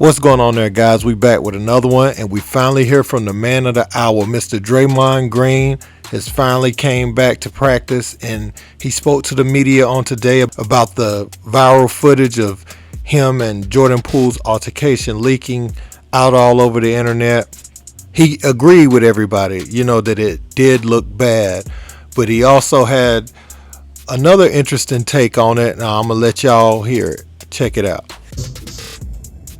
What's going on there, guys? We back with another one, and we finally hear from the man of the hour. Mr. Draymond Green has finally came back to practice, and he spoke to the media on today about the viral footage of him and Jordan Poole's altercation leaking out all over the internet. He agreed with everybody, that it did look bad, but he also had another interesting take on it. Now I'm gonna let y'all hear it. Check it out.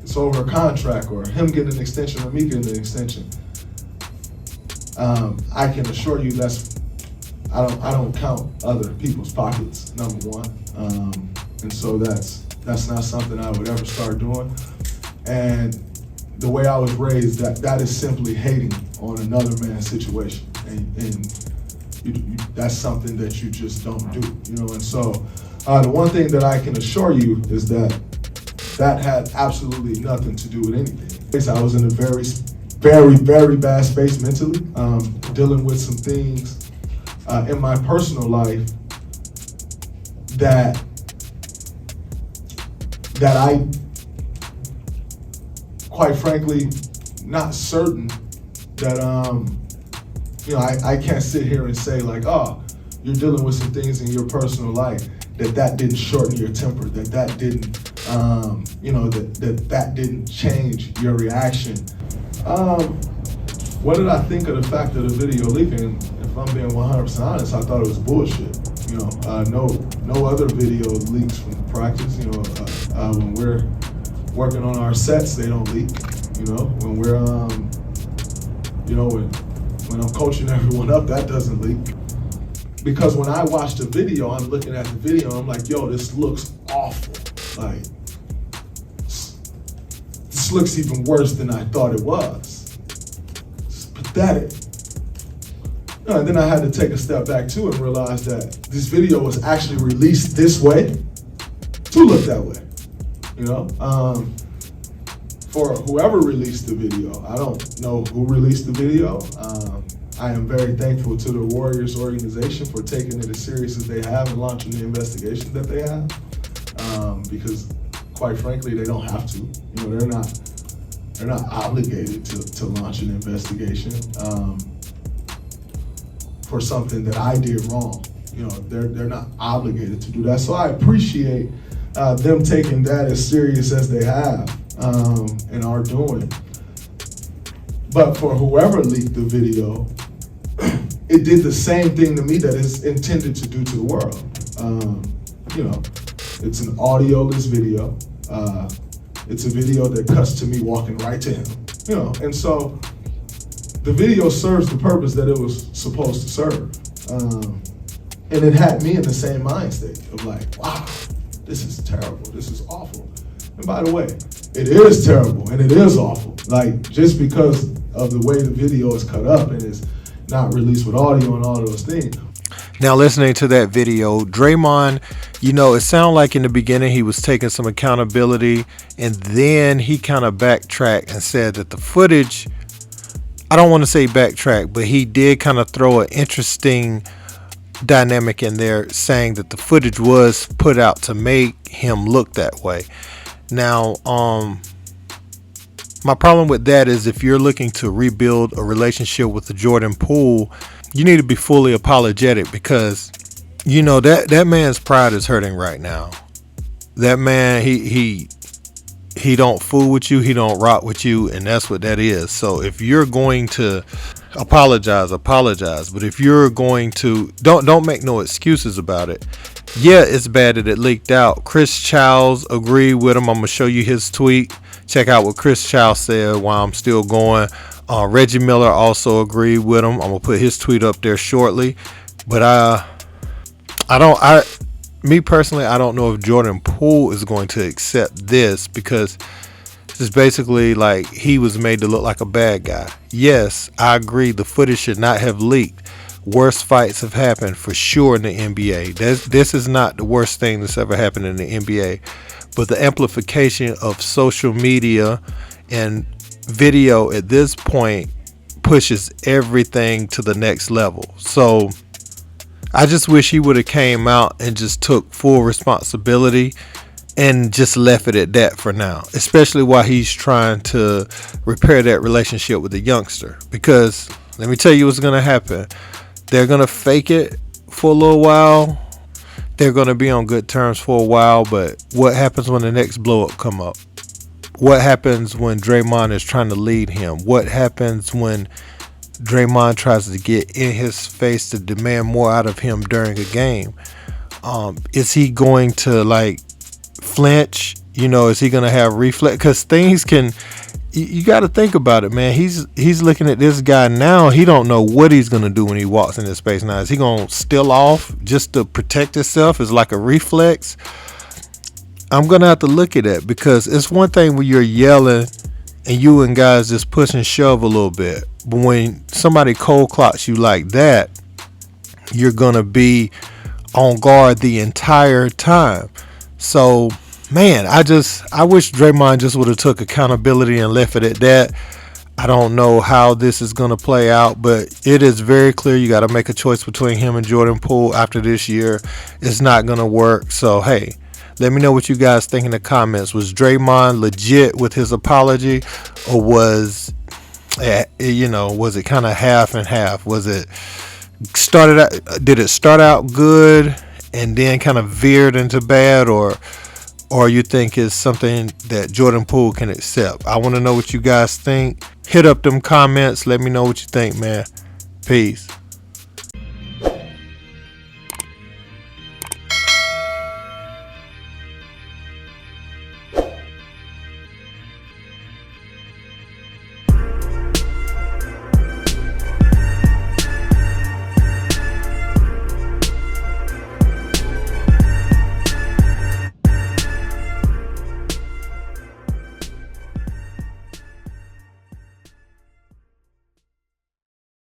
It's over a contract, or him getting an extension, or me getting an extension. I can assure you I don't count other people's pockets, number one, and so that's not something I would ever start doing. And the way I was raised, that is simply hating on another man's situation, and that's something that you just don't do, And so the one thing that I can assure you is that had absolutely nothing to do with anything. I was in a very, very, very bad space mentally, dealing with some things in my personal life that I, quite frankly, not certain that, I can't sit here and say like, oh, you're dealing with some things in your personal life that didn't shorten your temper, that didn't, that didn't change your reaction. What did I think of the fact of the video leaking? If I'm being 100% honest, I thought it was bullshit. No other video leaks from practice. When we're working on our sets, they don't leak. When we're, when I'm coaching everyone up, that doesn't leak. Because when I watch the video, I'm looking at the video, and I'm like, yo, this looks awful. Like, this looks even worse than I thought it was. It's pathetic. And then I had to take a step back too and realize that this video was actually released this way to look that way. For whoever released the video, I don't know who released the video. I am very thankful to the Warriors organization for taking it as serious as they have and launching the investigation that they have. Because quite frankly, they don't have to. They're not obligated to launch an investigation for something that I did wrong. They're not obligated to do that. So I appreciate them taking that as serious as they have and are doing. But for whoever leaked the video, it did the same thing to me that it's intended to do to the world. It's an audio-less video. It's a video that cuts to me walking right to him. And so the video serves the purpose that it was supposed to serve. And it had me in the same mind state of like, wow, this is terrible, this is awful. And by the way, it is terrible and it is awful. Like, just because of the way the video is cut up and is not released with audio and all those things. Now, listening to that video, Draymond, it sounded like in the beginning he was taking some accountability, and then he kind of backtracked and said that the footage, I don't want to say backtrack, but he did kind of throw an interesting dynamic in there, saying that the footage was put out to make him look that way. Now, my problem with that is if you're looking to rebuild a relationship with the Jordan Poole, you need to be fully apologetic, because that man's pride is hurting right now. That man, he don't fool with you, he don't rock with you, and that's what that is. So if you're going to apologize, but if you're going to don't make no excuses about it. Yeah, it's bad that it leaked out. Chris Childs agreed with him. I'm gonna show you his tweet. Check out what Chris Childs said while I'm still going. Reggie Miller also agreed with him. I'm gonna put his tweet up there shortly. But me personally, I don't know if Jordan Poole is going to accept this, because it's basically like he was made to look like a bad guy. Yes, I agree. The footage should not have leaked. Worse fights have happened for sure in the NBA. This is not the worst thing that's ever happened in the NBA. But the amplification of social media and video at this point pushes everything to the next level. So I just wish he would have came out and just took full responsibility and just left it at that for now, especially while he's trying to repair that relationship with the youngster. Because let me tell you what's going to happen. They're going to fake it for a little while. They're going to be on good terms for a while, but what happens when the next blow up come up? What happens when Draymond is trying to lead him? What happens when Draymond tries to get in his face to demand more out of him during a game? Is he going to like flinch? Is he going to have reflex? Because things can. You got to think about it, man. He's looking at this guy now. He don't know what he's going to do when he walks into space. Now, is he going to steal off just to protect himself? It's like a reflex. I'm going to have to look at that, because it's one thing when you're yelling and you and guys just push and shove a little bit. But when somebody cold clocks you like that, you're going to be on guard the entire time. So, man, I wish Draymond just would have took accountability and left it at that. I don't know how this is going to play out, but it is very clear you got to make a choice between him and Jordan Poole after this year. It's not going to work. So, hey, let me know what you guys think in the comments. Was Draymond legit with his apology, or was it kind of half and half? Did it start out good and then kind of veered into bad, or you think it's something that Jordan Poole can accept? I want to know what you guys think. Hit up them comments. Let me know what you think, man. Peace.